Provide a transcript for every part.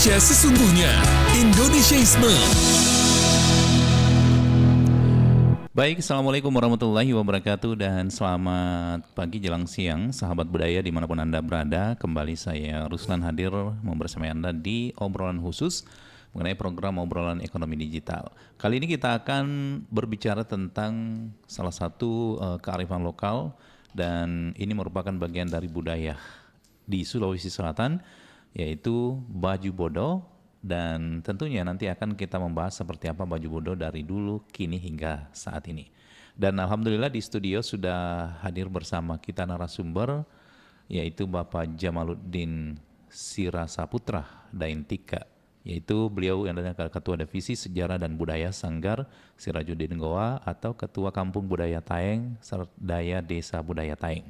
Indonesia sesungguhnya. Indonesiaisme. Baik, Assalamualaikum warahmatullahi wabarakatuh dan selamat pagi jelang siang sahabat budaya dimanapun Anda berada. Kembali saya Ruslan hadir membersamai Anda di obrolan khusus mengenai program obrolan ekonomi digital. Kali ini kita akan berbicara tentang salah satu kearifan lokal dan ini merupakan bagian dari budaya di Sulawesi Selatan, yaitu baju bodo. Dan tentunya nanti akan kita membahas seperti apa baju bodo dari dulu, kini hingga saat ini. Dan alhamdulillah di studio sudah hadir bersama kita narasumber, yaitu Bapak Jamaluddin Sirasaputra Daintika, yaitu beliau yang adalah Ketua Divisi Sejarah dan Budaya Sanggar Sirajuddin Goa atau Ketua Kampung Budaya Taeng Serdaya Desa Budaya Taeng.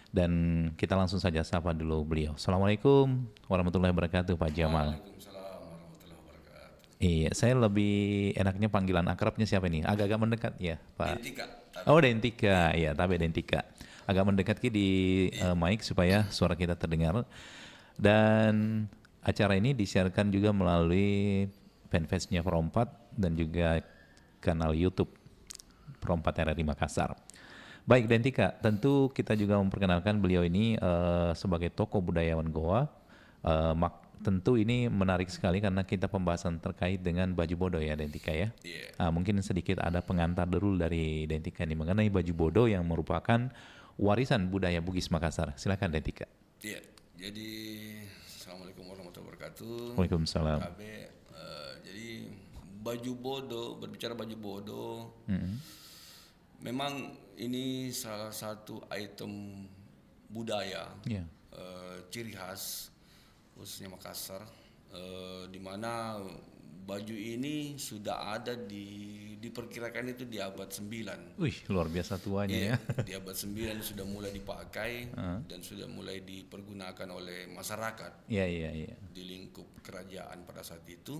Dan kita langsung saja sapa dulu beliau. Assalamualaikum warahmatullahi wabarakatuh Pak Jamal. Iya, saya lebih enaknya panggilan akrabnya siapa nih? Agak-agak mendekat ya, Pak. Dentika. Oh, Dentika, ya, tapi Dentika. Agak mendekat di mic supaya suara kita terdengar. Dan acara ini disiarkan juga melalui fanpage-nya Perompat dan juga kanal YouTube Perompat RRI Makassar. Baik, Dentika, tentu kita juga memperkenalkan beliau ini sebagai tokoh budayawan Goa. Tentu ini menarik sekali karena kita pembahasan terkait dengan baju bodo ya Dentika ya. Yeah. Mungkin sedikit ada pengantar dulu dari Dentika ini mengenai baju bodo yang merupakan warisan budaya Bugis Makassar. Silakan Dentika. Iya. Jadi Assalamualaikum warahmatullahi wabarakatuh. Waalaikumsalam. Jadi baju bodo, berbicara baju bodo, memang ini salah satu item budaya, ciri khas khususnya Makassar, di mana baju ini sudah ada diperkirakan itu di abad 9. Wih, luar biasa tuanya ya. Di abad 9 sudah mulai dipakai dan sudah mulai dipergunakan oleh masyarakat. Iya. Di lingkup kerajaan pada saat itu.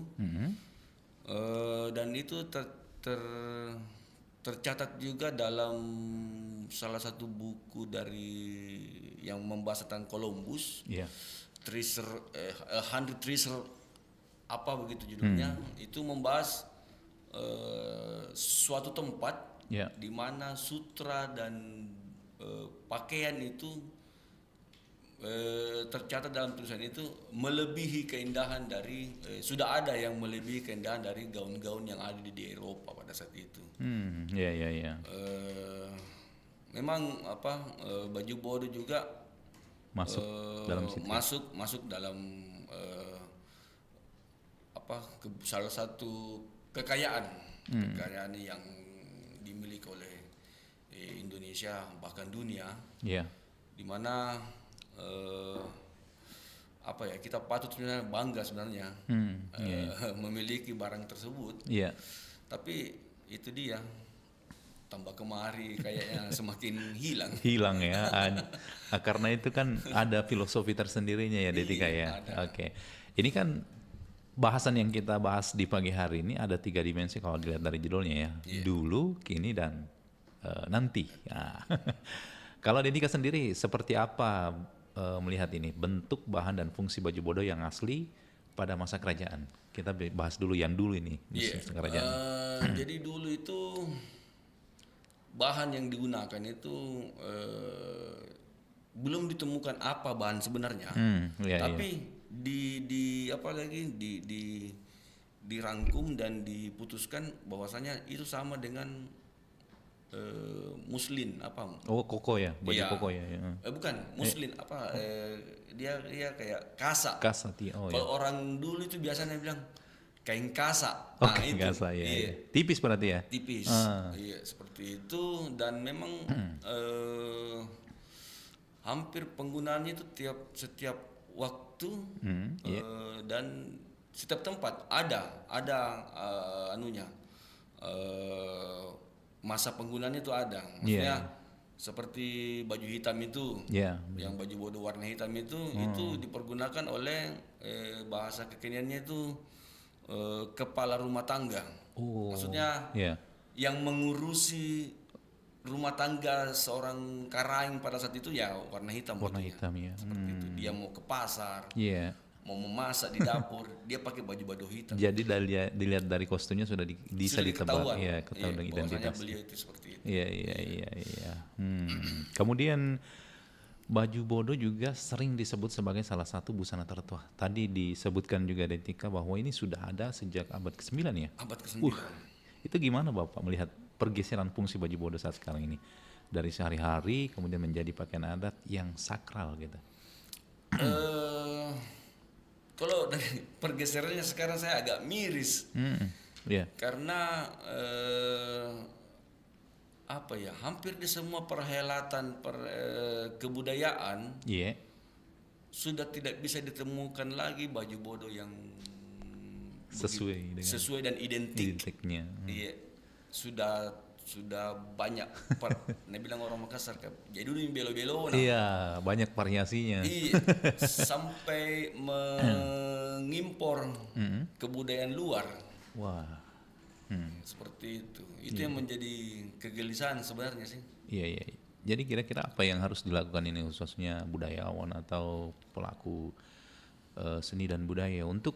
Dan itu tercatat juga dalam salah satu buku dari yang membahas tentang Columbus. Treasure, 100 Treasure apa begitu judulnya, itu membahas suatu tempat di mana sutra dan pakaian itu tercatat dalam tulisan itu melebihi keindahan dari sudah ada yang melebihi keindahan dari gaun-gaun yang ada di Eropa pada saat itu. Memang baju bodo juga masuk dalam situ. Masuk dalam salah satu kekayaan yang dimiliki oleh Indonesia bahkan dunia. Di mana kita patut sebenarnya bangga sebenarnya memiliki barang tersebut. Tapi itu dia, tambah kemari kayaknya semakin hilang ya. Karena itu kan ada filosofi tersendirinya ya Dentika ya. Oke. Ini kan bahasan yang kita bahas di pagi hari ini ada 3 dimensi kalau dilihat dari judulnya ya. Dulu, kini dan nanti. Kalau Dentika sendiri seperti apa melihat ini bentuk, bahan dan fungsi baju bodo yang asli pada masa kerajaan? Kita bahas dulu yang dulu ini di kerajaan. Jadi dulu itu bahan yang digunakan itu belum ditemukan apa bahan sebenarnya, tapi dirangkum dan diputuskan bahwasanya itu sama dengan muslin koko ya, baju koko ya. Bukan muslin dia kayak kasa. Kalau orang dulu itu biasanya bilang kain kasa. Kain kasa ya. Tipis berarti ya? Tipis. Iya, seperti itu. Dan memang hampir penggunaannya itu setiap waktu dan setiap tempat ada masa penggunaannya itu ada. Maksudnya seperti baju hitam itu, yang baju bodo warna hitam itu dipergunakan oleh bahasa kekiniannya itu kepala rumah tangga. Maksudnya yang mengurusi rumah tangga seorang karaeng pada saat itu ya warna hitam. Warna hitam ya. Seperti itu. Dia mau ke pasar, mau memasak di dapur, dia pakai baju badoh hitam. Jadi dilihat dari kostumnya sudah bisa ditebak, ya, ketahuan dengan identitas. Beliau itu seperti itu. Iya. Kemudian baju bodoh juga sering disebut sebagai salah satu busana tertua. Tadi disebutkan juga Detika bahwa ini sudah ada sejak abad ke-9 ya? Abad ke-9. Itu gimana Bapak melihat pergeseran fungsi baju bodoh saat sekarang ini? Dari sehari-hari kemudian menjadi pakaian adat yang sakral gitu. Kalau dari pergeserannya sekarang saya agak miris. Karena hampir di semua perhelatan kebudayaan sudah tidak bisa ditemukan lagi baju bodoh yang sesuai dan identiknya. Iya, sudah banyak. Bilang orang Makassar, jadi dulu yang belo-belo. Iya, banyak variasinya. Iya, sampai mengimpor kebudayaan luar. Wah. Seperti itu. Itu yang menjadi kegelisahan sebenarnya sih. Iya. Jadi kira-kira apa yang harus dilakukan ini khususnya budayawan atau pelaku seni dan budaya untuk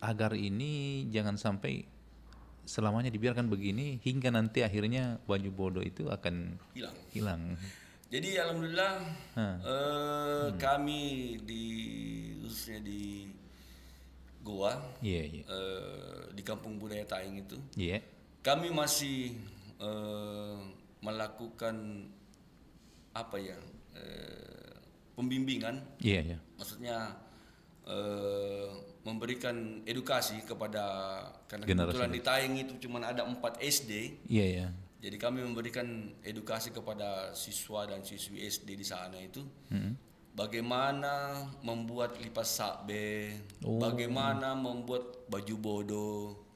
agar ini jangan sampai selamanya dibiarkan begini hingga nanti akhirnya baju bodoh itu akan hilang. Jadi alhamdulillah kami khususnya di Goa, di Kampung Budaya Taing itu, kami masih melakukan pembimbingan. Maksudnya memberikan edukasi kepada, karena kebetulan di Taing itu cuma ada 4 SD. Jadi kami memberikan edukasi kepada siswa dan siswi SD di sana itu. Bagaimana membuat lipas sakbe, bagaimana membuat baju bodoh,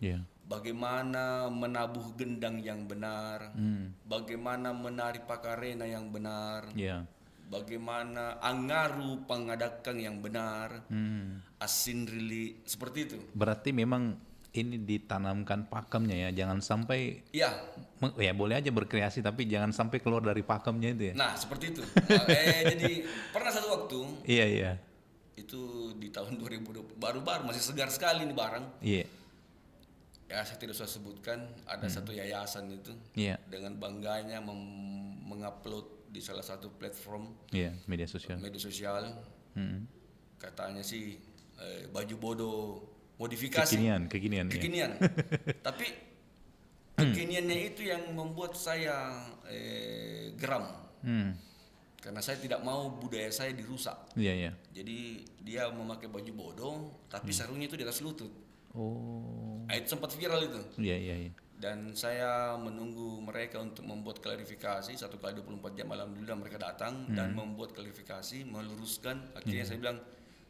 bagaimana menabuh gendang yang benar, bagaimana menari pakarena yang benar, bagaimana angaru pangadakan yang benar, asin rili, seperti itu. Berarti memang ini ditanamkan pakemnya ya, jangan sampai ya boleh aja berkreasi tapi jangan sampai keluar dari pakemnya itu ya. Nah seperti itu. Jadi pernah satu waktu itu di tahun 2020 baru-baru masih segar sekali nih barang. Ya saya tidak usah sebutkan, ada satu yayasan itu dengan bangganya mengupload di salah satu platform media sosial. Katanya sih baju bodoh modifikasi kekinian. Tapi kekiniannya itu yang membuat saya geram. Karena saya tidak mau budaya saya dirusak. Jadi dia memakai baju bodoh tapi sarungnya itu di atas lutut. Itu sempat viral itu. Dan saya menunggu mereka untuk membuat klarifikasi 1 kali 24 jam. Alhamdulillah mereka datang dan membuat klarifikasi, meluruskan. Akhirnya saya bilang,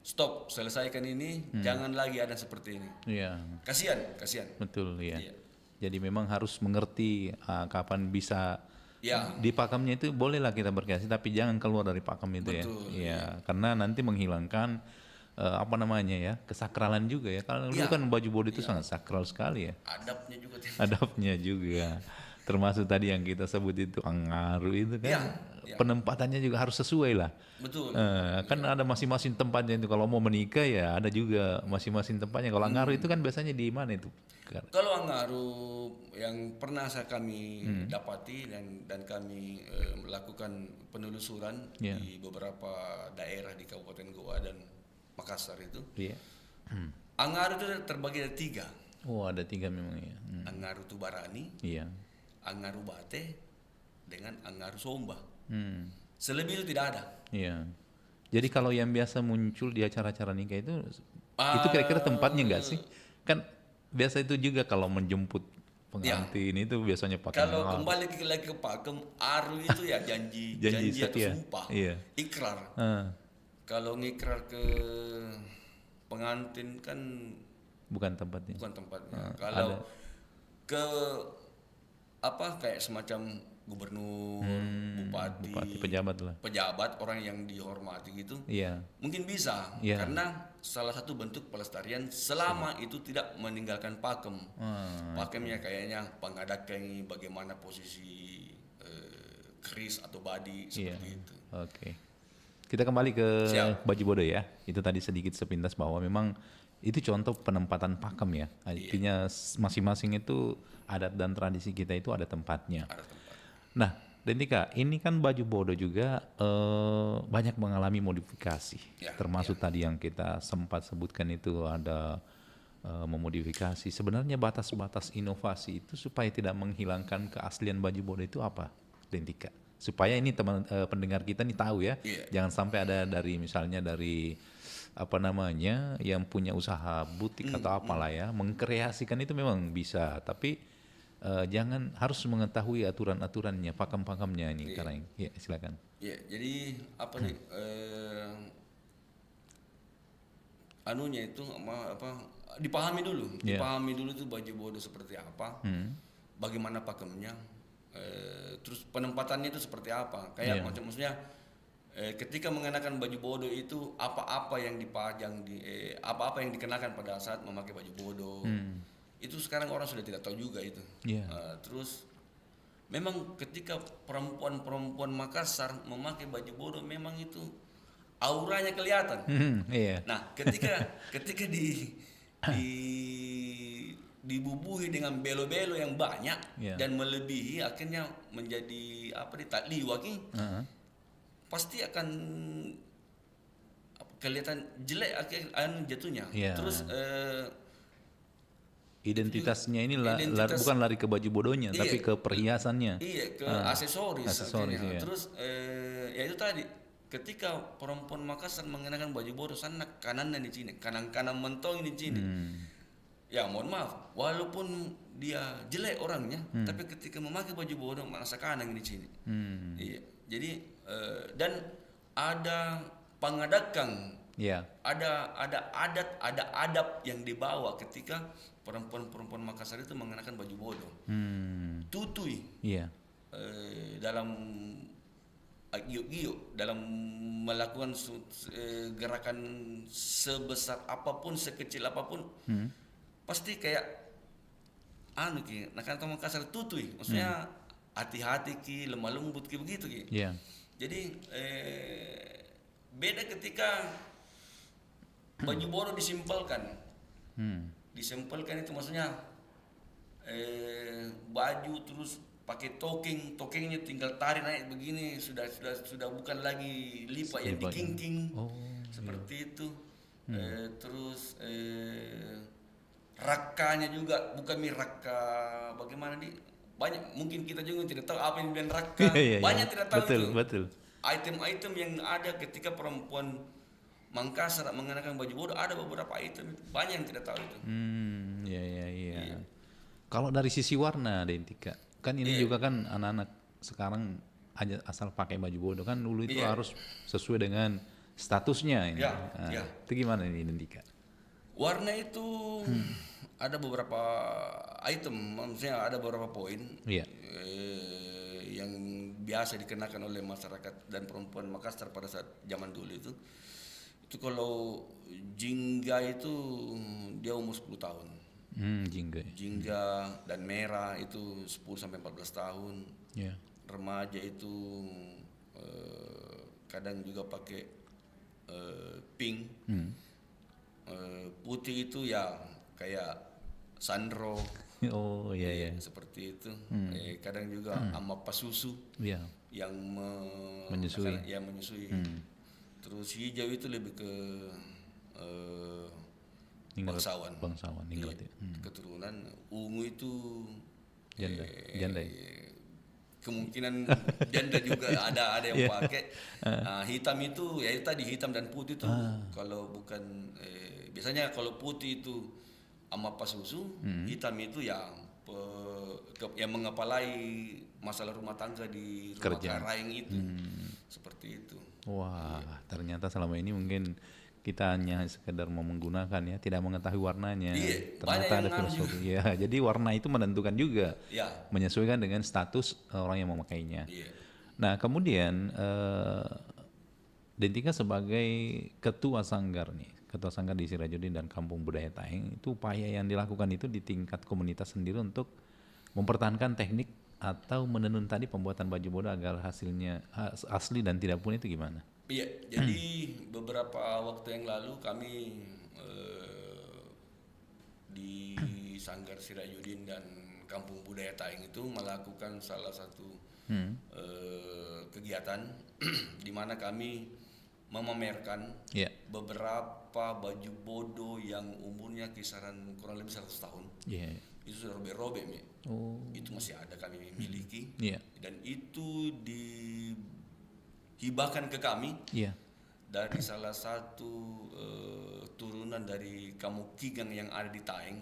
stop, selesaikan ini, jangan lagi ada seperti ini. Kasihan. Betul, Jadi memang harus mengerti kapan bisa di pakemnya itu bolehlah kita berkreasi, tapi jangan keluar dari pakem itu. Betul, karena nanti menghilangkan kesakralan juga ya. Kalau dulu kan baju bodoh itu sangat sakral sekali ya. Adabnya juga. Termasuk tadi yang kita sebut itu angaru itu kan. Penempatannya juga harus sesuai lah. Betul. Kan ada masing-masing tempatnya itu. Kalau mau menikah ya ada juga masing-masing tempatnya. Kalau angaru itu kan biasanya di mana itu? Kalau angaru yang pernah kami dapati dan kami melakukan penelusuran di beberapa daerah di Kabupaten Goa dan Makassar itu. Angaru itu terbagi ada 3. Ada 3 memang ya. Angaru Tubarani, Angaru Bate, dengan Angaru Somba. Selebih itu tidak ada. Jadi kalau yang biasa muncul di acara-acara nikah itu kira-kira tempatnya enggak sih? Kan biasa itu juga kalau menjemput pengantin itu biasanya pakai. Kalau kembali lagi ke pakem, aru itu ya janji atau sumpah, ikrar. Kalau ngikrar ke pengantin kan bukan tempatnya. Kalau ke kayak semacam gubernur, bupati, pejabat orang yang dihormati gitu, mungkin bisa, karena salah satu bentuk pelestarian selama itu tidak meninggalkan pakem. Pakemnya kayaknya pengadakan bagaimana posisi keris atau badi seperti itu. Kita kembali ke Siap. baju bodo ya. Itu tadi sedikit sepintas bahwa memang itu contoh penempatan pakem ya. Artinya masing-masing itu adat dan tradisi kita itu ada tempatnya. Ada tempat. Nah, Dentika, ini kan baju bodo juga banyak mengalami modifikasi. Ya, Termasuk tadi yang kita sempat sebutkan itu ada memodifikasi. Sebenarnya batas-batas inovasi itu supaya tidak menghilangkan keaslian baju bodo itu apa, Dentika? Supaya ini teman pendengar kita nih tahu ya, jangan sampai ada dari misalnya dari apa namanya yang punya usaha butik atau apalah ya, mengkreasikan itu memang bisa, tapi jangan harus mengetahui aturan-aturannya, pakem-pakemnya ini. Karena ya silakan. Ya, jadi apa nih? Anunya itu apa? Dipahami dulu, dipahami dulu tuh baju bodo seperti apa, bagaimana pakemnya. Terus penempatannya itu seperti apa? Kayak maksudnya ketika mengenakan baju bodo itu apa-apa yang dipajang di apa-apa yang dikenakan pada saat memakai baju bodo. Itu sekarang orang sudah tidak tahu juga itu. Terus memang ketika perempuan-perempuan Makassar memakai baju bodo memang itu auranya kelihatan. Nah, ketika dibubuhi dengan belo-belo yang banyak dan melebihi akhirnya menjadi takliwah pasti akan kelihatan jelek jatuhnya. Terus identitasnya ini bukan lari ke baju bodonya tapi ke perhiasannya. Ke aksesoris. Terus ya itu tadi ketika perempuan Makassar mengenakan baju bodo sana kanan di sini, kanan mentong di sini. Ya mohon maaf, walaupun dia jelek orangnya, tapi ketika memakai baju bodo merasa kanan di sini. Jadi dan ada pengadakan, ada adat, ada adab yang dibawa ketika perempuan-perempuan Makassar itu mengenakan baju bodo. Tutui. Dalam giuk-giuk, dalam melakukan gerakan sebesar apapun, sekecil apapun. Pasti kayak nak Makassar tutui, maksudnya hati-hati lemah lembut begitu Jadi beda ketika baju bodo disimpelkan. Disimpelkan itu maksudnya baju terus pakai tokengnya tinggal tarik naik begini, sudah bukan lagi lipat yang dikingking. Seperti itu. Terus rakanya juga bukan raka bagaimana banyak, mungkin kita juga tidak tahu apa yang bilang raka. Banyak tidak tahu betul. Item-item yang ada ketika perempuan Makassar mengenakan baju bodo, ada beberapa item banyak yang tidak tahu itu. Iya. Kalau dari sisi warna, Dentika, kan ini juga kan anak-anak sekarang hanya asal pakai baju bodo, kan dulu itu harus sesuai dengan statusnya ini. Itu gimana ini, Dentika? Warna itu ada beberapa item, maksudnya ada beberapa poin yang biasa dikenakan oleh masyarakat dan perempuan Makassar pada saat zaman dulu itu. Itu kalau jingga itu dia umur 10 tahun. Jingga dan merah itu 10 sampai 14 tahun. Remaja itu kadang juga pakai pink. Putih itu ya kayak sandro. Seperti itu. Kadang juga ama pasusu yang menyusui. Terus hijau itu lebih ke bangsawan keturunan. Ungu itu janda. Kemungkinan janda juga ada yang pakai. Hitam itu ya itu tadi, hitam dan putih itu kalau bukan biasanya kalau putih itu ama pasusu, hitam itu yang mengepalai masalah rumah tangga di rumah karaeng itu. Seperti itu. Wah, ternyata selama ini mungkin kita hanya sekedar mau menggunakan ya, tidak mengetahui warnanya. Ternyata ada filosofi. Jadi warna itu menentukan juga, menyesuaikan dengan status orang yang memakainya. Nah, kemudian Dentika sebagai ketua sanggar di Sirajudin dan Kampung Budaya Taeng, itu upaya yang dilakukan itu di tingkat komunitas sendiri untuk mempertahankan teknik atau menenun tadi pembuatan baju bodo agar hasilnya asli dan tidak punah itu gimana? Iya, jadi beberapa waktu yang lalu kami di Sanggar Sirajudin dan Kampung Budaya Taing itu melakukan salah satu kegiatan di mana kami memamerkan beberapa baju bodo yang umurnya kisaran kurang lebih 100 tahun. Itu sudah robek-robek, itu masih ada kami miliki, dan itu dihibahkan ke kami dari salah satu turunan dari Kamukigang yang ada di Taeng.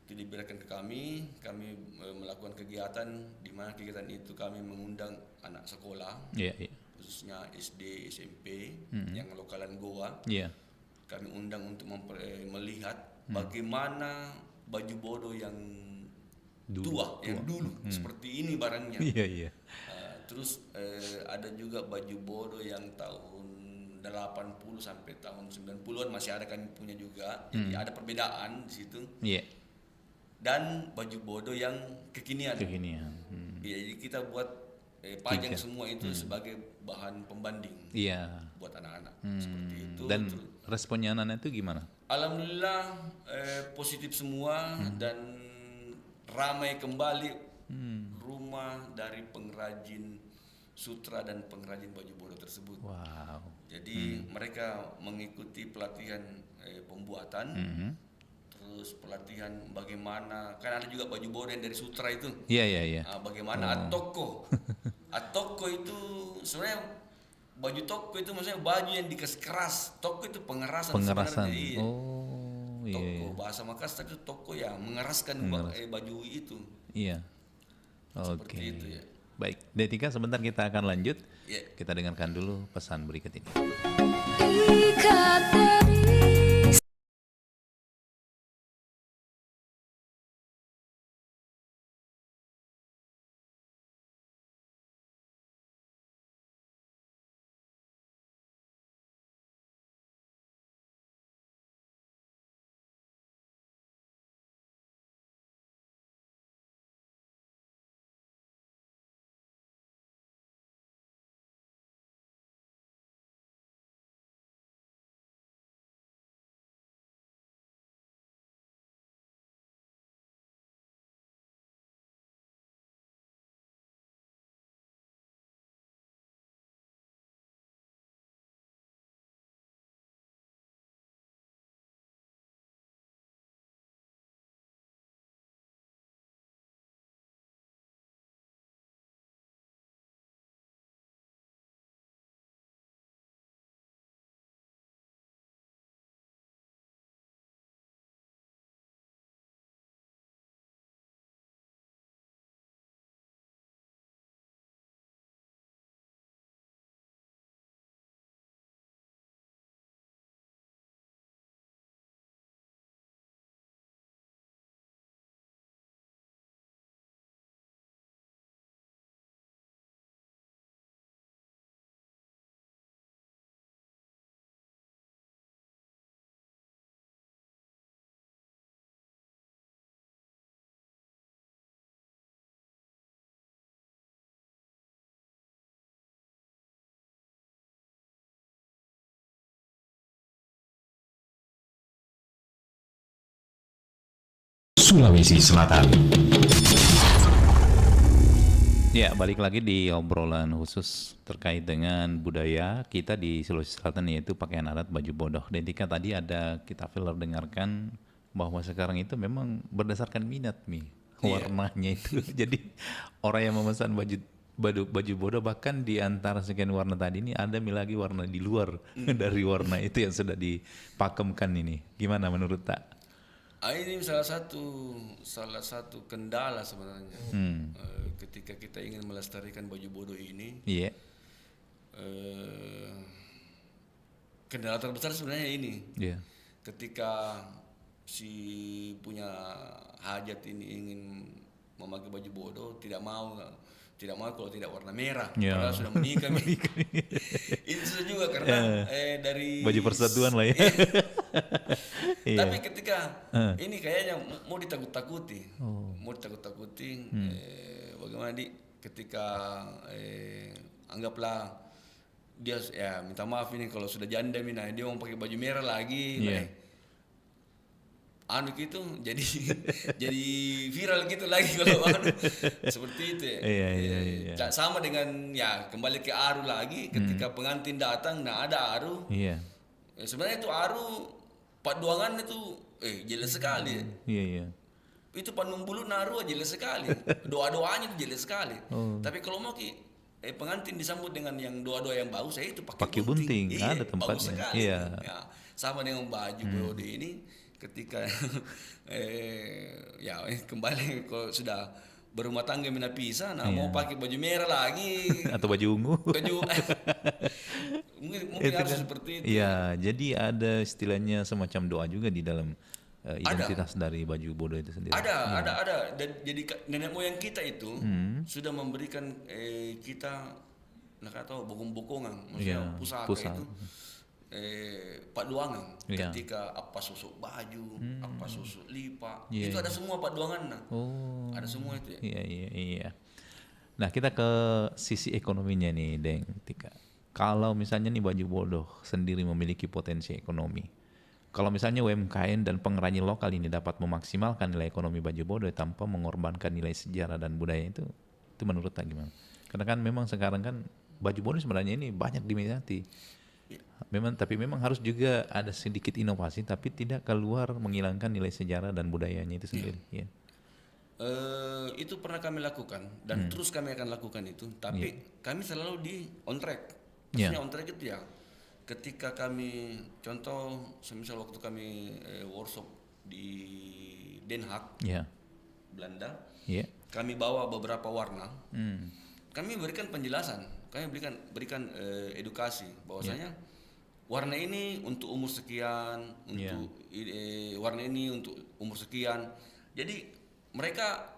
Itu diberikan ke kami melakukan kegiatan di mana kegiatan itu kami mengundang anak sekolah, khususnya SD, SMP yang lokalan Goa. Kami undang untuk melihat bagaimana baju bodo yang tua, yang dulu seperti ini barangnya. Terus ada juga baju bodo yang tahun 80 sampai tahun 90-an masih ada kami punya juga. Jadi ada perbedaan di situ. Dan baju bodo yang kekinian. Jadi kita buat pajang semua itu sebagai bahan pembanding buat anak-anak. Seperti itu. Dan responnya anak-anak itu gimana? Alhamdulillah positif semua dan ramai kembali rumah dari pengrajin sutra dan pengrajin baju bodo tersebut. Jadi mereka mengikuti pelatihan pembuatan, terus pelatihan bagaimana, kan ada juga baju bodo yang dari sutra itu. Bagaimana atoko. Atoko itu sebenarnya baju toko itu maksudnya baju yang dikeras. Toko itu pengerasan. Sebenarnya. Toko bahasa Makassar itu toko ya mengeraskan baju itu. Seperti itu ya. Baik, Detika sebentar kita akan lanjut. Kita dengarkan dulu pesan berikut ini. Sulawesi Selatan. Ya, balik lagi di obrolan khusus terkait dengan budaya kita di Sulawesi Selatan, yaitu pakaian adat baju bodoh. Dan Tika tadi ada kita filler dengarkan bahwa sekarang itu memang berdasarkan minat warnanya itu. Jadi orang yang memesan baju bodoh bahkan di antara sekian warna tadi ini ada lagi warna di luar dari warna itu yang sudah dipakemkan ini. Gimana menurut Tak? Ini salah satu kendala sebenarnya ketika kita ingin melestarikan baju bodoh ini. Kendala terbesar sebenarnya ini. Ketika si punya hajat ini ingin memakai baju bodoh, tidak mau kalau tidak warna merah, padahal sudah menikah. Itu juga karena dari baju persatuan lah ya. Tapi ketika ini kayaknya mau ditakut-takuti, bagaimana ketika anggaplah dia ya minta maaf ini kalau sudah janda mina dia mau pakai baju merah lagi, gitu jadi jadi viral gitu lagi kalau seperti itu ya. Iya. Sama dengan ya kembali ke Aru lagi ketika pengantin datang, nah ada Aru. Sebenarnya itu Aru paduangan itu jelas sekali. Iya. Itu panumbulu naru jelas sekali. Doa-doanya itu jelas sekali. Tapi kalau mau pengantin disambut dengan yang doa-doa yang bagus, saya itu pakai bunting. Ada tempatnya. Bagus sekali. Ya, sama dengan baju bode ini ketika kembali kalau sudah berumah tangga mina pisah, mau pakai baju merah lagi atau baju ungu. mungkin harus seperti itu. Iya, jadi ada istilahnya semacam doa juga di dalam identitas dari baju bodoh itu sendiri. Ada. Dan jadi nenek moyang kita itu sudah memberikan kita tahu bokong-bokongan, maksudnya pusaka itu paduangan ketika apa susuk baju, apa susuk lipa, itu ada semua paduangan ada semua itu ya. Iya. Nah kita ke sisi ekonominya nih Deng Tika. Kalau misalnya nih baju bodoh sendiri memiliki potensi ekonomi, kalau misalnya UMKM dan pengrajin lokal ini dapat memaksimalkan nilai ekonomi baju bodoh tanpa mengorbankan nilai sejarah dan budaya itu menurut tak gimana? Karena kan memang sekarang kan baju bodoh sebenarnya ini banyak diminati. Tapi memang harus juga ada sedikit inovasi, tapi tidak keluar menghilangkan nilai sejarah dan budayanya itu sendiri. Itu pernah kami lakukan dan terus kami akan lakukan itu. Tapi kami selalu di on track. Maksudnya on track itu ya. Ketika kami contoh, semisal waktu kami workshop di Den Haag, Belanda, kami bawa beberapa warna. Kami berikan penjelasan, kami berikan edukasi bahwasanya warna ini untuk umur sekian, untuk warna ini untuk umur sekian. Jadi mereka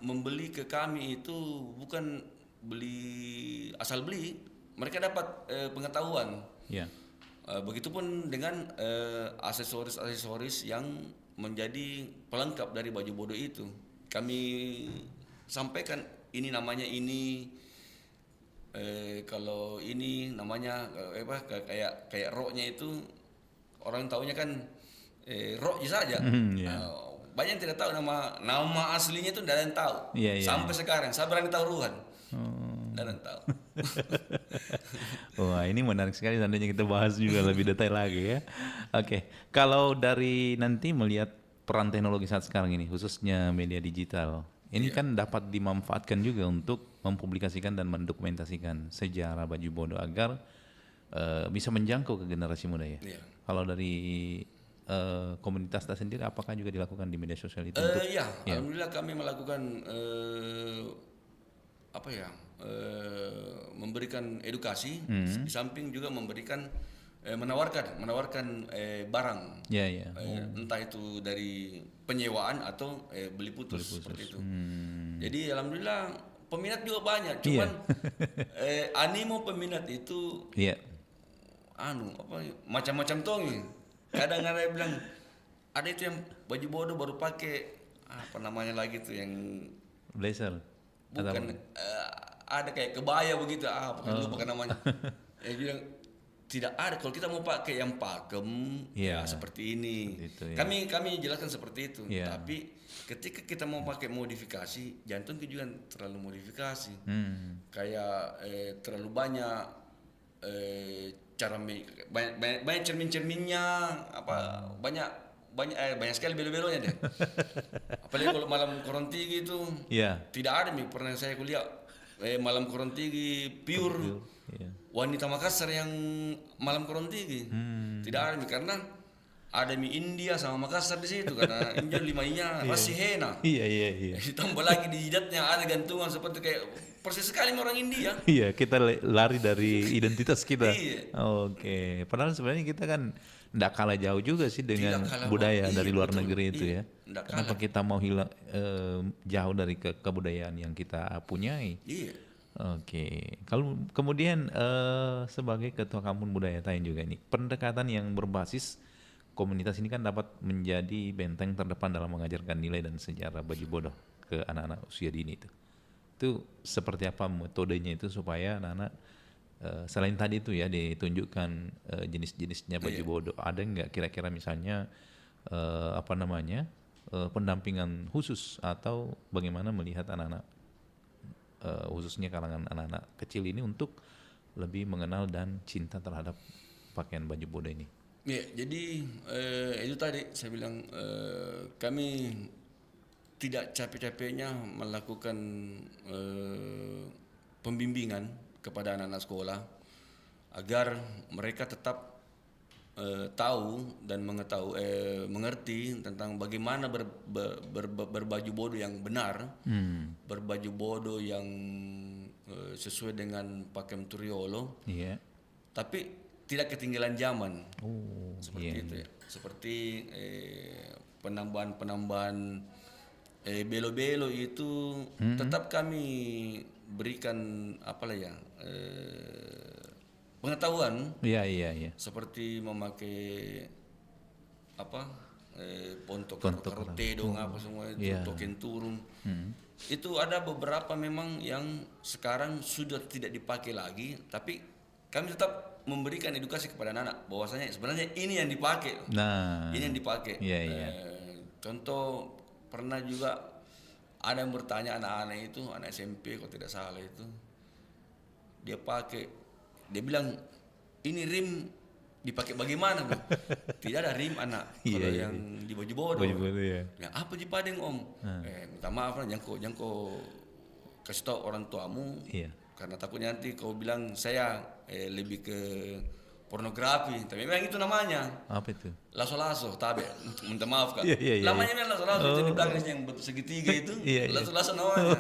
membeli ke kami itu bukan asal beli, mereka dapat pengetahuan. Begitupun dengan aksesoris yang menjadi pelengkap dari baju bodoh itu. Kami sampaikan ini namanya ini, kalau ini namanya kayak roknya itu orang taunya kan rok saja. Banyak yang tidak tahu nama aslinya itu, tidak ada yang tahu. Sampai sekarang saya berani taruhan. Tidak ada yang tahu. Wah, ini menarik sekali, seandainya kita bahas juga lebih detail lagi ya. Oke, kalau dari nanti melihat peran teknologi saat sekarang ini, khususnya media digital, ini kan dapat dimanfaatkan juga untuk mempublikasikan dan mendokumentasikan sejarah baju bodoh agar bisa menjangkau ke generasi muda ya. Kalau dari komunitas kita sendiri, apakah juga dilakukan di media sosial itu? Alhamdulillah kami melakukan memberikan edukasi, di samping juga memberikan menawarkan barang, entah itu dari penyewaan atau beli putus. Seperti itu. Jadi alhamdulillah peminat juga banyak, cuman animo peminat itu macam-macam tongi. Kadang ada yang bilang ada itu yang baju bodoh baru pakai apa namanya lagi tuh yang blazer. Bukan ada kayak kebaya begitu, lupa namanya. Bilang tidak ada, kalau kita mau pakai yang pakem seperti ini. Gitu, kami jelaskan seperti itu. Tapi ketika kita mau pakai modifikasi, jantung juga terlalu modifikasi. Kayak terlalu banyak banyak cermin-cerminnya, banyak sekali belo-belonya deh. Apalagi kalau malam Korontigi itu tidak ada pernah saya kuliah malam Korontigi pure. Wanita Makassar yang malam Korontigi tidak ada karena ada India sama Makassar di situ, karena India limainya masih hena. Ditambah lagi di jidatnya ada gantungan seperti kayak persis sekali orang India. Kita lari dari identitas kita. Oke, padahal sebenarnya kita kan tidak kalah jauh juga sih dengan budaya dari luar negeri itu ya. Kenapa kita mau hilang jauh dari kebudayaan yang kita punyai? Oke, kalau kemudian sebagai ketua kampung budaya Tayan juga nih, pendekatan yang berbasis komunitas ini kan dapat menjadi benteng terdepan dalam mengajarkan nilai dan sejarah baju bodoh ke anak-anak usia dini itu. Itu seperti apa metodenya itu supaya anak-anak selain tadi itu ya ditunjukkan jenis-jenisnya baju bodoh, ada nggak kira-kira misalnya pendampingan khusus atau bagaimana melihat anak-anak khususnya kalangan anak-anak kecil ini untuk lebih mengenal dan cinta terhadap pakaian baju bodoh ini? Ya, jadi itu tadi saya bilang kami tidak capek-capeknya melakukan pembimbingan kepada anak-anak sekolah agar mereka tetap tahu dan mengerti tentang bagaimana berbaju bodoh yang benar, berbaju bodoh yang sesuai dengan pakaian Turiolo, tapi tidak ketinggalan zaman, seperti itu ya. Seperti penambahan belo-belo itu tetap kami berikan pengetahuan, seperti memakai pontok karote dong, apa semua itu, token turun. Itu ada beberapa memang yang sekarang sudah tidak dipakai lagi, tapi kami tetap memberikan edukasi kepada anak bahwasanya sebenarnya ini yang dipakai. Ini yang dipakai. Contoh pernah juga ada yang bertanya anak-anak itu, anak SMP kalau tidak salah itu, dia bilang ini rim dipakai bagaimana bang? Tidak ada rim anak kalau yang di baju bodoh. Nah, apa di padeng om? Minta maaf lah, jangan kau kasih tahu orang tuamu. Karena takutnya nanti kau bilang saya lebih ke pornografi, tapi memang itu namanya. Apa itu? Laso-laso, tabe. Minta maaf kan. Namanya memang laso-laso, itu di belakang yang segitiga itu. Laso-laso namanya.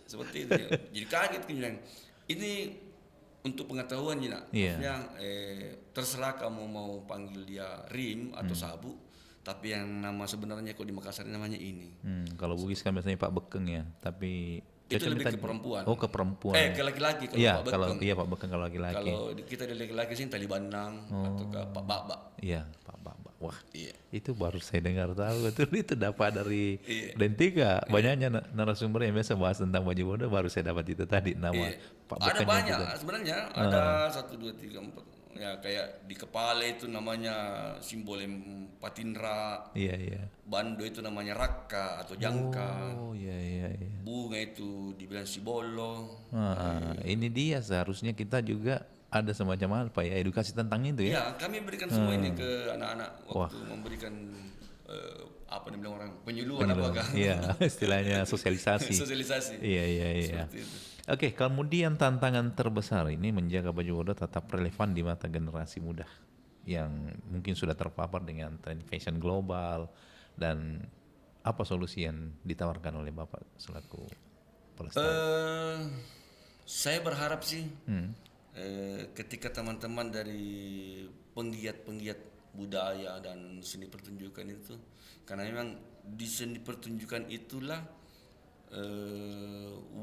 Seperti itu. Jadi kaget kan bilang, ini untuk pengetahuan Jina. Maksudnya terserah kamu mau panggil dia rim atau sabu, tapi yang nama sebenarnya kok di Makassar namanya ini. Kalau Bugis kan biasanya Pak Bekeng ya, tapi itu lebih ke perempuan. Oh, ke perempuan. Ke laki-laki kalau Pak Bekeng. Pak Bekeng kalau laki-laki. Kalau kita di laki-laki sih Tali Bandang atau ke Pak Baba. Iya, Pak Baba. Wah, itu baru saya dengar tahu. Itu dapat dari Dentika. Banyaknya narasumber yang biasa bahas tentang baju bodoh, baru saya dapat itu tadi nama Pak Bekeng. Ada banyak sebenarnya. Ada 1, 2, 3, 4. Ya kayak di kepala itu namanya simbol Patindra. Bando itu namanya Raka atau Jangka. Bunga itu dibilang Sibolo. Ini dia seharusnya kita juga ada semacam edukasi tentang itu ya. Ya, kami berikan semua ini ke anak-anak waktu memberikan apa dibilang orang penyuluhan apakah? Iya, istilahnya sosialisasi. Iya. Oke, kemudian tantangan terbesar ini menjaga baju bodoh tetap relevan di mata generasi muda yang mungkin sudah terpapar dengan tren fashion global, dan apa solusi yang ditawarkan oleh Bapak selaku pelestari? Saya berharap sih ketika teman-teman dari penggiat budaya dan seni pertunjukan itu, karena memang di seni pertunjukan itulah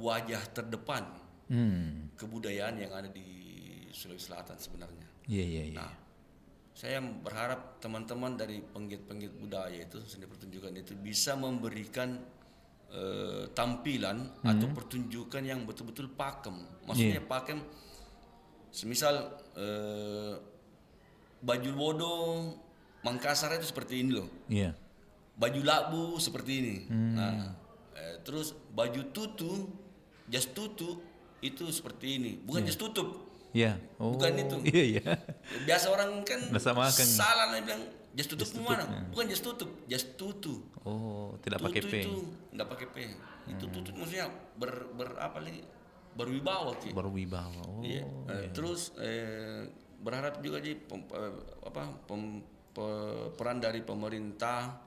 wajah terdepan kebudayaan yang ada di Sulawesi Selatan sebenarnya. Nah, saya berharap teman-teman dari penggiat-penggiat budaya itu, seni pertunjukan itu bisa memberikan tampilan atau pertunjukan yang betul-betul pakem. Maksudnya pakem, semisal baju bodoh Makassar itu seperti ini loh. Baju labu seperti ini. Nah, terus baju tutu, jas tutu itu seperti ini, bukan jas tutup. Bukan itu. Biasa orang kan salah lah bilang jas tutup mana? Bukan jas tutup, jas tutu. Tidak pakai P. Itu enggak pakai P. Itu tutu maksudnya berwibawa sih. Berwibawa. Terus berharap juga di peran dari pemerintah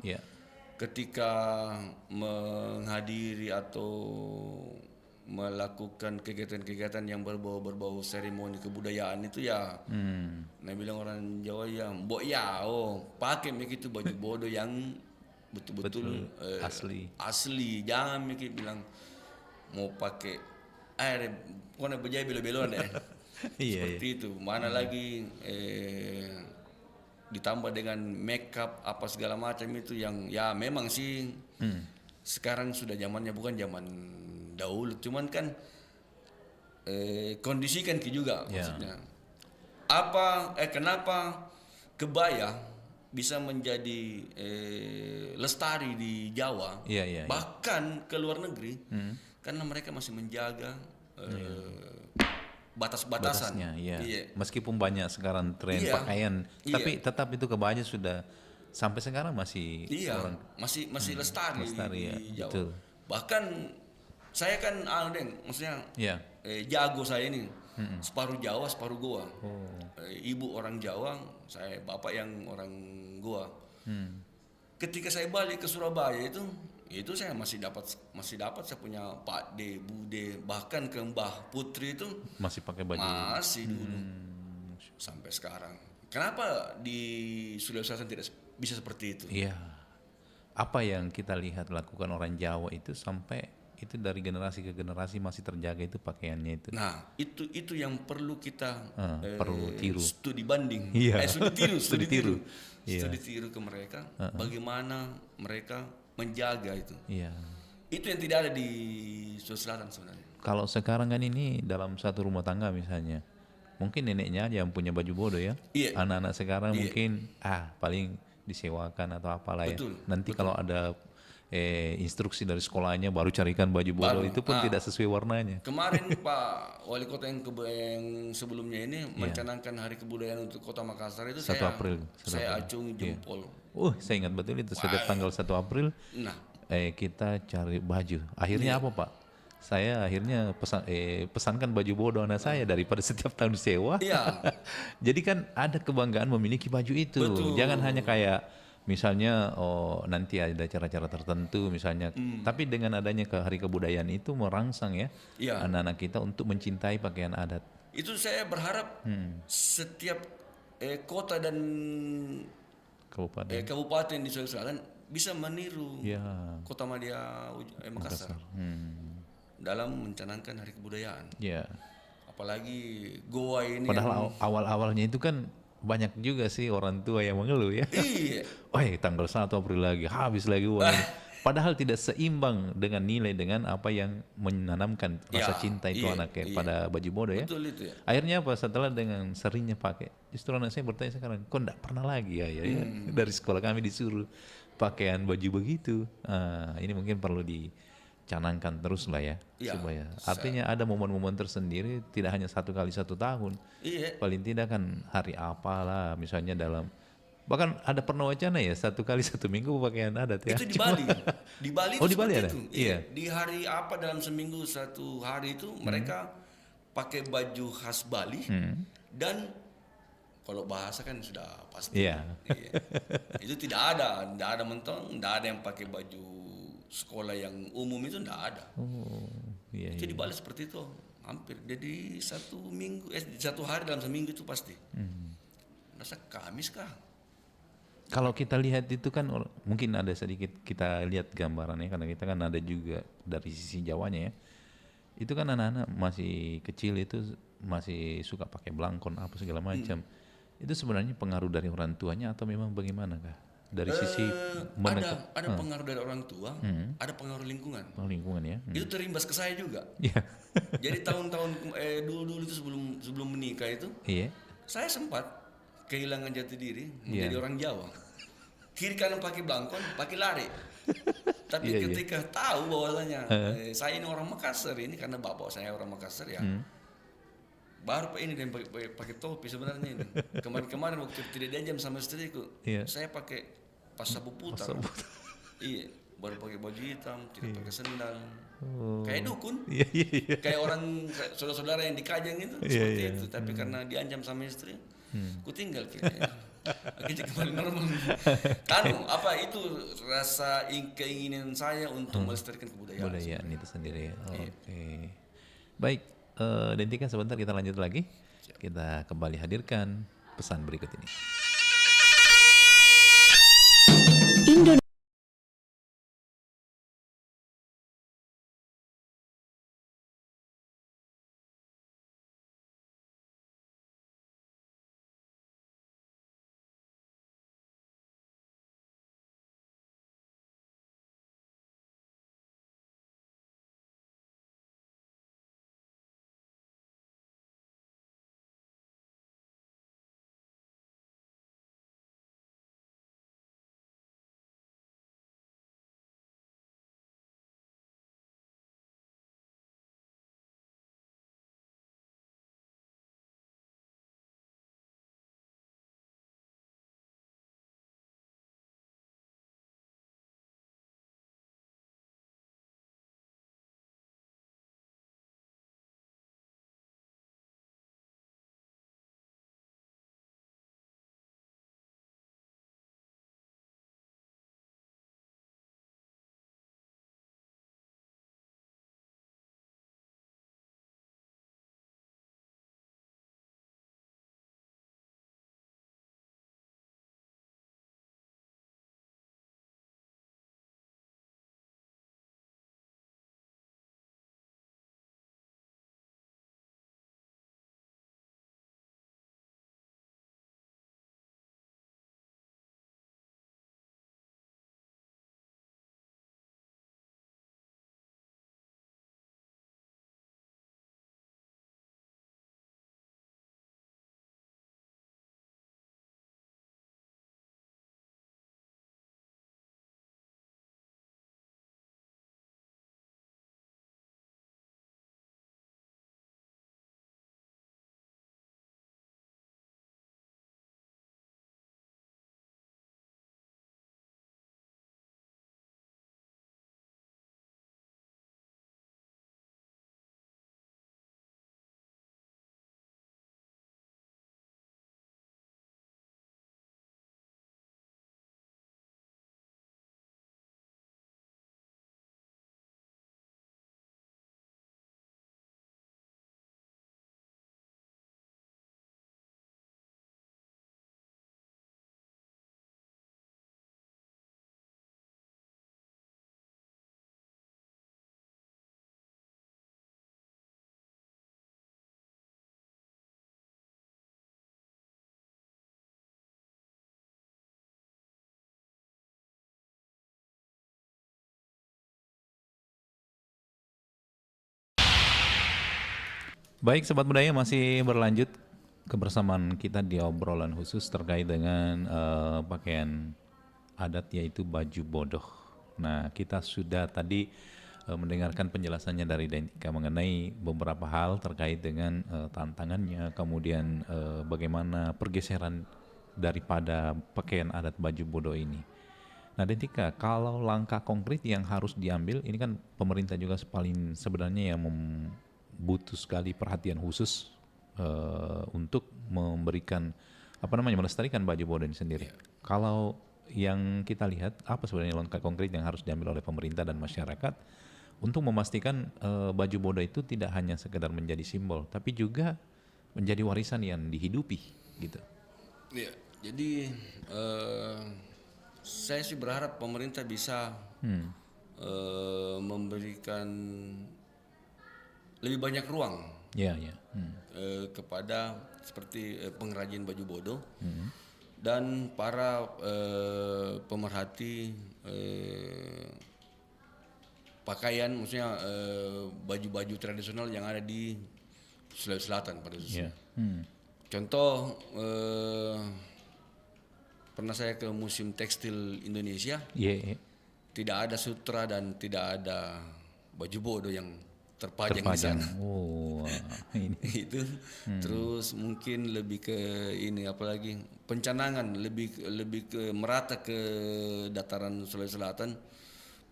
ketika menghadiri atau melakukan kegiatan-kegiatan yang berbau seremoni kebudayaan itu ya. Nah bilang orang Jawa ya, mbok ya, pakai begitu baju bodoh yang betul-betul asli. Jangan mikir bilang mau pakai pokoknya berjaya belo-beloan deh. Seperti itu. Mana lagi ditambah dengan makeup apa segala macam itu yang ya memang sih sekarang sudah zamannya bukan zaman dahulu, cuman kan kondisikan juga maksudnya. Kenapa kebaya bisa menjadi lestari di Jawa, bahkan ke luar negeri, karena mereka masih menjaga batas-batasan. Iya. Meskipun banyak sekarang tren pakaian, tapi tetap itu kebaya sudah sampai sekarang masih masih lestari di Jawa. Betul. Bahkan saya kan maksudnya jago saya ini separuh Jawa separuh Goa. Ibu orang Jawa, saya bapak yang orang Goa. Ketika saya balik ke Surabaya itu saya masih dapat saya punya Pak D, Bude, bahkan ke Mbah Putri itu masih pakai baju dulu sampai sekarang. Kenapa di Sulawesi Selatan tidak bisa seperti itu? Iya. Apa yang kita lihat lakukan orang Jawa itu sampai itu dari generasi ke generasi masih terjaga itu pakaiannya itu. Nah, itu yang perlu kita perlu tiru. Studi banding. Studi tiru ke mereka. Bagaimana mereka menjaga itu. Iya. Itu yang tidak ada di Sulawesi Selatan sebenarnya. Kalau sekarang kan ini dalam satu rumah tangga misalnya, mungkin neneknya aja yang punya baju bodoh ya. Anak-anak sekarang mungkin paling disewakan atau apalah ya. Nanti kalau ada instruksi dari sekolahnya baru carikan baju bodoh itu pun tidak sesuai warnanya. Kemarin Pak Wali Kota yang sebelumnya ini mencanangkan Hari Kebudayaan untuk Kota Makassar itu 1 April. Saya acungi jempol. Saya ingat betul itu setiap tanggal 1 April kita cari baju. Akhirnya apa Pak? Saya akhirnya pesankan baju bodoh anak saya daripada setiap tahun sewa. Jadi kan ada kebanggaan memiliki baju itu. Betul. Jangan hanya kayak misalnya nanti ada cara-cara tertentu misalnya. Tapi dengan adanya ke Hari Kebudayaan itu merangsang ya anak-anak kita untuk mencintai pakaian adat. Itu saya berharap setiap kota dan kabupaten di Sulawesi Selatan bisa meniru Kota Madya Makassar. Dalam mencanangkan Hari Kebudayaan. Apalagi Goa ini. Padahal awal-awalnya itu kan banyak juga sih orang tua yang mengeluh ya. Tanggal 1 April lagi, habis lagi uang. Padahal tidak seimbang dengan nilai dengan apa yang menanamkan rasa cinta itu anaknya pada baju bodoh ya. Betul itu ya. Akhirnya apa setelah dengan seringnya pakai, justru anak saya bertanya sekarang, kok enggak pernah lagi ya? Dari sekolah kami disuruh pakaian baju begitu. Ini mungkin perlu dicanangkan terus lah ya, supaya artinya ada momen-momen tersendiri, tidak hanya 1 kali 1 tahun. Paling tidak kan hari apalah misalnya bahkan ada pernah wacana ya 1 kali 1 minggu pakaian adat ya. Itu di Bali. Di Bali itu di Bali ada? Itu. Di hari apa dalam seminggu 1 hari itu mereka pakai baju khas Bali dan kalau bahasa kan sudah pasti. Itu tidak ada mentong, tidak ada yang pakai baju sekolah yang umum itu tidak ada. Itu di Bali seperti itu hampir. Jadi 1 minggu 1 hari dalam seminggu itu pasti. Rasa Kamis kah? Kalau kita lihat itu kan mungkin ada sedikit kita lihat gambarannya karena kita kan ada juga dari sisi Jawanya ya. Itu kan anak-anak masih kecil itu masih suka pakai belangkon apa segala macam. Itu sebenarnya pengaruh dari orang tuanya atau memang bagaimana kah? Dari sisi ada pengaruh dari orang tua, ada pengaruh lingkungan. Lingkungan ya. Itu terimbas ke saya juga. Jadi tahun-tahun dulu itu sebelum menikah itu, saya sempat kehilangan jati diri menjadi orang Jawa. Kiri kanan pakai belangkon, pakai lari. Tapi ketika tahu bahwasanya saya ini orang Makassar ini karena bapak saya orang Makassar ya. Baru Pak ini dan pakai topi sebenarnya ini. Kemarin waktu tidak diajam sama istriku, saya pakai pas sabu putar. Baru pakai baju hitam, tidak pakai sendal. Kayak dukun. Kayak orang saudara-saudara yang di Kajang itu seperti itu. Tapi karena diancam sama istri, ku tinggal kayaknya. Akhirnya kembali normal. Itu rasa keinginan saya untuk melestarikan kebudayaan itu sendiri ya. Baik, Dentika sebentar kita lanjut lagi. Kita kembali hadirkan pesan berikut ini. Baik, Sobat Budaya, masih berlanjut kebersamaan kita di obrolan khusus terkait dengan pakaian adat, yaitu baju bodoh. Nah, kita sudah tadi mendengarkan penjelasannya dari Dentika mengenai beberapa hal terkait dengan tantangannya, kemudian bagaimana pergeseran daripada pakaian adat baju bodoh ini. Nah, Dentika, kalau langkah konkret yang harus diambil, ini kan pemerintah juga paling sebenarnya yang butuh sekali perhatian khusus untuk memberikan melestarikan baju bodoh ini sendiri. Kalau yang kita lihat, apa sebenarnya langkah konkret yang harus diambil oleh pemerintah dan masyarakat untuk memastikan baju bodoh itu tidak hanya sekedar menjadi simbol, tapi juga menjadi warisan yang dihidupi, gitu. Iya, jadi saya sih berharap pemerintah bisa memberikan lebih banyak ruang kepada seperti pengrajin baju bodoh dan para pemerhati pakaian, maksudnya baju-baju tradisional yang ada di Sulawesi Selatan pada khususnya. Contoh, pernah saya ke Museum Tekstil Indonesia, tidak ada sutra dan tidak ada baju bodoh yang terpajang di sana. Ini. Itu terus mungkin lebih ke ini, apalagi pencanangan lebih ke merata ke dataran Sulawesi Selatan,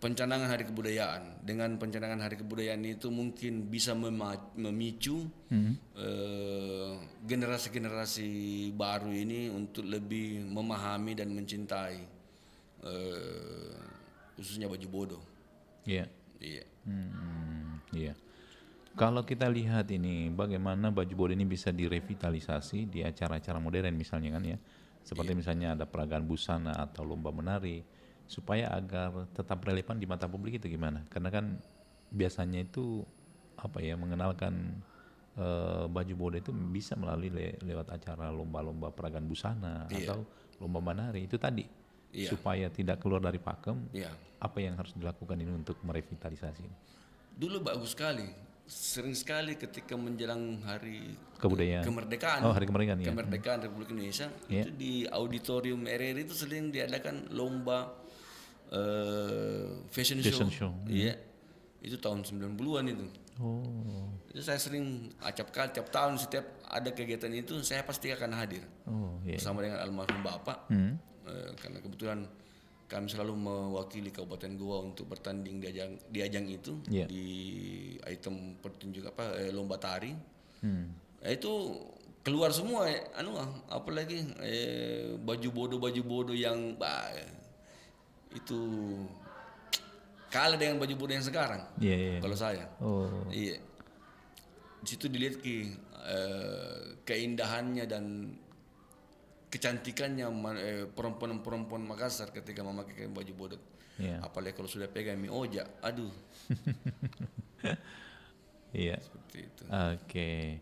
pencanangan hari kebudayaan. Dengan pencanangan hari kebudayaan itu mungkin bisa memicu generasi-generasi baru ini untuk lebih memahami dan mencintai khususnya baju bodoh. Iya. Kalau kita lihat ini, bagaimana baju bodoh ini bisa direvitalisasi di acara-acara modern misalnya kan ya, seperti misalnya ada peragaan busana atau lomba menari, supaya agar tetap relevan di mata publik itu gimana? Karena kan biasanya itu mengenalkan baju bodoh itu bisa melalui lewat acara lomba-lomba peragaan busana atau lomba menari itu tadi, supaya tidak keluar dari pakem. Apa yang harus dilakukan ini untuk merevitalisasi? Dulu bagus sekali, sering sekali ketika menjelang hari kebudayaan, kemerdekaan, hari kemerdekaan, kemerdekaan Republik Indonesia, itu di auditorium RRI itu sering diadakan lomba fashion show. Iya, itu tahun 90-an itu. Itu saya sering acap kali tiap tahun, setiap ada kegiatan itu saya pasti akan hadir bersama dengan almarhum Bapak, karena kebetulan kami selalu mewakili Kabupaten Goa untuk bertanding di ajang itu, di item pertunjuk lomba tari. Itu keluar semua apalagi baju bodoh yang itu kalah dengan baju bodoh yang sekarang. Kalau saya, di situ dilihat keindahannya dan kecantikannya perempuan Makassar ketika memakai baju bodoh. Apalagi kalau sudah pegang mie oja, aduh. Seperti itu. Oke.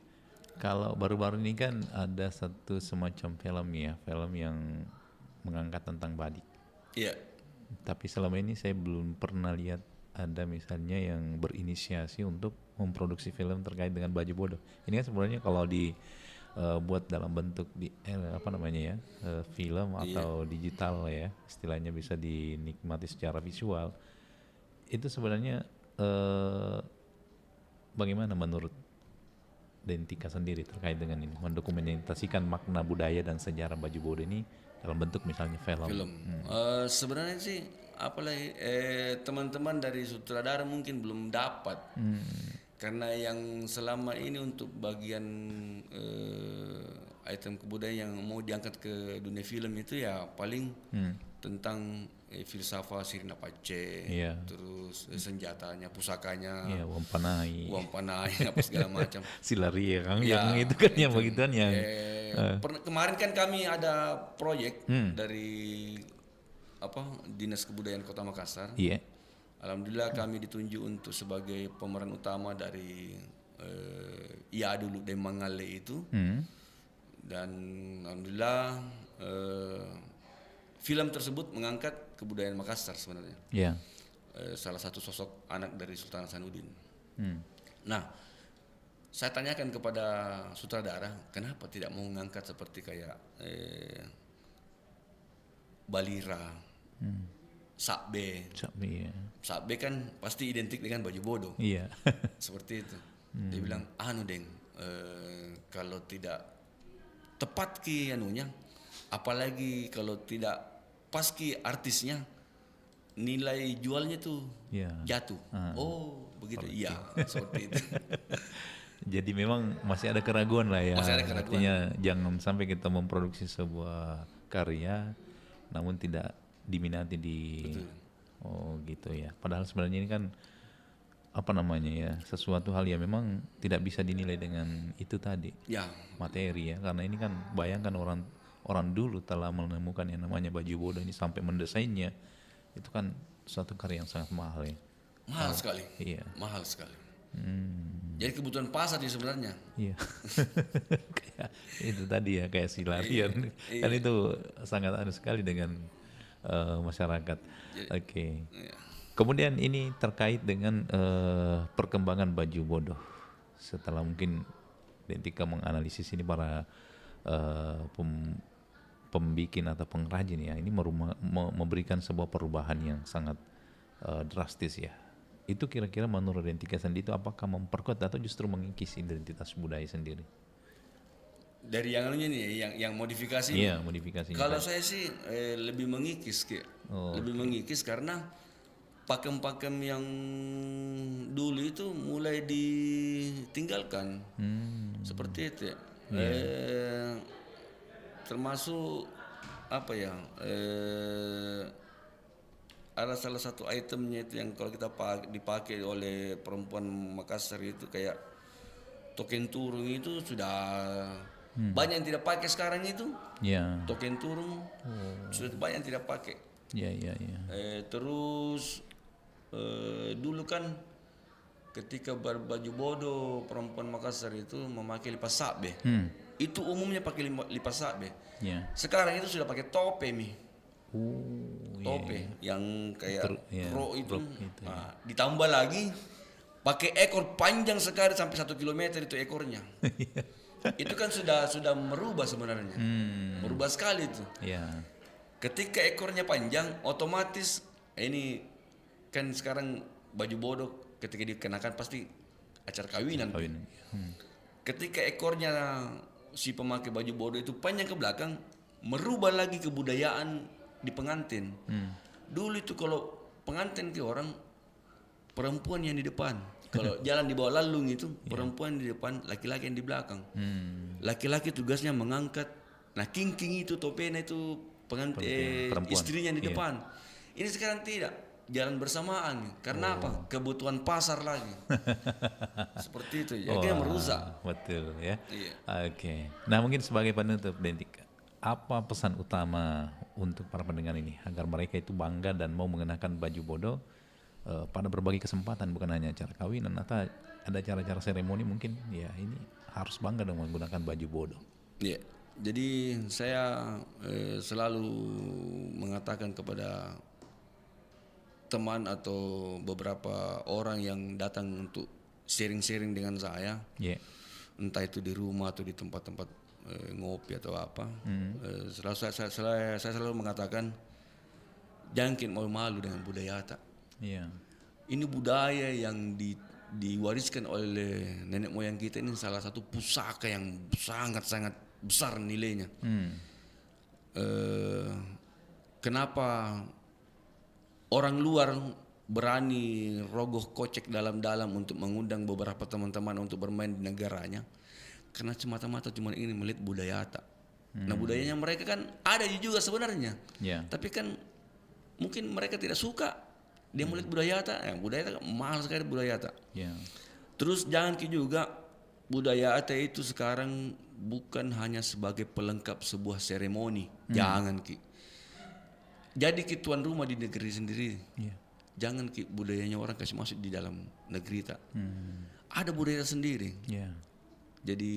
Kalau baru-baru ini kan ada satu semacam film yang mengangkat tentang badik. Tapi selama ini saya belum pernah lihat ada misalnya yang berinisiasi untuk memproduksi film terkait dengan baju bodoh. Ini kan sebenarnya kalau buat dalam bentuk film atau digital ya, istilahnya bisa dinikmati secara visual. Itu sebenarnya bagaimana menurut Dentika sendiri terkait dengan ini, mendokumentasikan makna budaya dan sejarah baju bodoh ini dalam bentuk misalnya film. Sebenarnya sih apalagi teman-teman dari sutradara mungkin belum dapat. Karena yang selama ini untuk bagian item kebudayaan yang mau diangkat ke dunia film itu ya paling tentang filsafat Sirina Pace, terus senjatanya, pusakanya, uang panai apa segala macam. Silari yang itu kan yang begituan yang. Kemarin kan kami ada proyek dari Dinas Kebudayaan Kota Makassar. Alhamdulillah kami ditunjuk untuk sebagai pemeran utama dari dulu Demangale itu. Dan alhamdulillah film tersebut mengangkat kebudayaan Makassar sebenarnya. Salah satu sosok anak dari Sultan Hasanuddin. Nah, saya tanyakan kepada sutradara, kenapa tidak mau mengangkat seperti kayak Balira, Sakbe. Ya. Sakbe kan pasti identik dengan baju bodoh. Iya. Seperti itu. Dia bilang, Deng, kalau tidak tepat ki anunya, apalagi kalau tidak pas ki artisnya, nilai jualnya tuh jatuh. Oh, begitu. Iya, seperti itu. Jadi memang masih ada keraguan lah ya. Masih ada keraguan. Artinya jangan sampai kita memproduksi sebuah karya namun tidak diminati di Betul. Oh gitu ya. Padahal sebenarnya ini kan apa namanya ya, sesuatu hal yang memang tidak bisa dinilai dengan itu tadi. Ya. Materi ya, karena ini kan bayangkan orang dulu telah menemukan yang namanya baju bodoh ini sampai mendesainnya. Itu kan suatu karya yang sangat mahal ya. Mahal sekali. Iya. Mahal sekali. Jadi kebutuhan pasar sih sebenarnya. Iya. Kayak itu tadi ya, kayak si larian. Kan itu sangat aneh sekali dengan masyarakat. Oke. Iya. Kemudian ini terkait dengan perkembangan baju bodoh. Setelah mungkin Dentika menganalisis ini para pembikin atau pengrajin ya, ini memberikan sebuah perubahan yang sangat drastis ya. Itu kira-kira menurut Dentika sendiri itu apakah memperkuat atau justru mengikis identitas budaya sendiri? Dari yang anunya nih, yang modifikasi. Iya, modifikasi. Kalau saya sih lebih mengikis, lebih mengikis karena pakem-pakem yang dulu itu mulai ditinggalkan. Seperti itu ya. Termasuk apa ya? Ada salah satu itemnya itu yang kalau kita dipakai oleh perempuan Makassar itu kayak token turung itu sudah banyak yang tidak pakai sekarang itu. Iya. Token turung sudah banyak yang tidak pakai. Iya. Terus dulu kan ketika baju bodoh perempuan Makassar itu memakai lipas sakbe. Itu umumnya pakai lipas sakbe. Yeah. Sekarang itu sudah pakai tope mi. Tope yeah. yang kayak pro itu. Ya. Nah, ditambah lagi pakai ekor panjang sekali sampai 1 kilometer itu ekornya. Itu kan sudah merubah sebenarnya. Merubah sekali itu. Yeah. Ketika ekornya panjang, otomatis ini kan sekarang baju bodoh ketika dikenakan pasti acara kawinan. Ketika ekornya si pemakai baju bodoh itu panjang ke belakang, merubah lagi kebudayaan di pengantin. Dulu itu kalau pengantin ke orang, perempuan yang di depan. Kalau jalan di bawah lalung itu, perempuan di depan, laki-laki yang di belakang. Laki-laki tugasnya mengangkat. Nah, king itu topena itu pengantin istrinya di depan. Ini sekarang tidak, jalan bersamaan. Karena apa? Kebutuhan pasar lagi. Seperti itu. Jadi merusak. Betul ya. Iya. Oke. Nah, mungkin sebagai penutup Dentika, apa pesan utama untuk para pendengar ini agar mereka itu bangga dan mau mengenakan baju bodoh pada berbagai kesempatan, bukan hanya acara kawinan atau ada acara-acara seremoni mungkin ya, ini harus bangga dengan menggunakan baju bodoh. Iya. Jadi saya selalu mengatakan kepada teman atau beberapa orang yang datang untuk sharing-sharing dengan saya, entah itu di rumah atau di tempat-tempat ngopi atau apa, saya selalu mengatakan jangan malu-malu dengan budaya tak. Ini budaya yang diwariskan oleh nenek moyang kita, ini salah satu pusaka yang sangat-sangat besar nilainya. Kenapa orang luar berani rogoh kocek dalam-dalam untuk mengundang beberapa teman-teman untuk bermain di negaranya? Karena semata-mata cuma ingin melihat budaya tak. Nah, budayanya mereka kan ada juga sebenarnya. Tapi kan mungkin mereka tidak suka dia melihat budaya tak. Budaya tak mahal sekali budaya tak. Terus jangan juga budaya tak itu sekarang bukan hanya sebagai pelengkap sebuah seremoni. Jangan ki. Jadi tuan rumah di negeri sendiri. Jangan ki budayanya orang kasih masuk di dalam negeri tak. Ada budaya sendiri. Jadi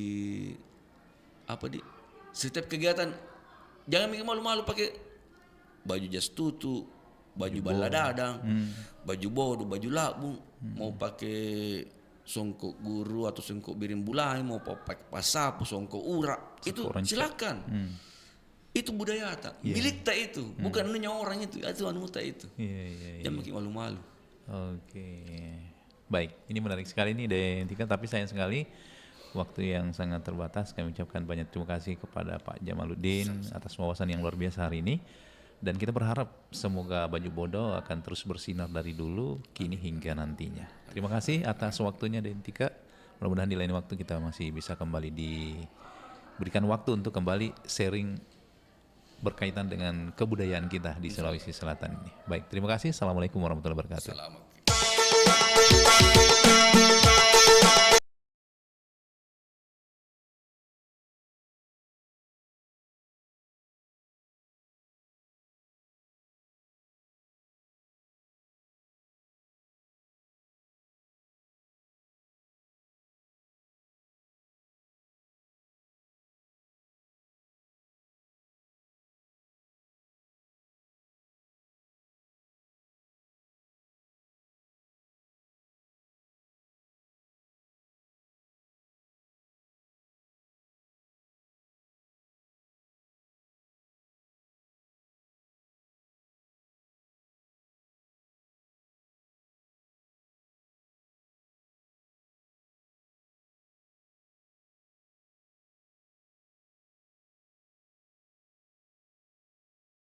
setiap kegiatan jangan mikir malu-malu pakai baju jas tutu, baju baladadang, baju bodoh, baju labung, mau pakai songkok guru atau songkok biring bulai, mau pakai pasapu, songkok urak, itu silakan. Itu budaya tak, milik tak itu, bukan punya orang itu anu tak itu. Jangan makin malu-malu. Oke. Baik, ini menarik sekali nih Dentika, tapi sayang sekali waktu yang sangat terbatas. Kami ucapkan banyak terima kasih kepada Pak Jamaluddin atas wawasan yang luar biasa hari ini. Dan kita berharap semoga Baju Bodo akan terus bersinar dari dulu, kini hingga nantinya. Terima kasih atas waktunya Dentika. Mudah-mudahan di lain waktu kita masih bisa kembali diberikan waktu untuk kembali sharing berkaitan dengan kebudayaan kita di Sulawesi Selatan ini. Baik, terima kasih. Assalamualaikum warahmatullahi wabarakatuh. Assalamualaikum.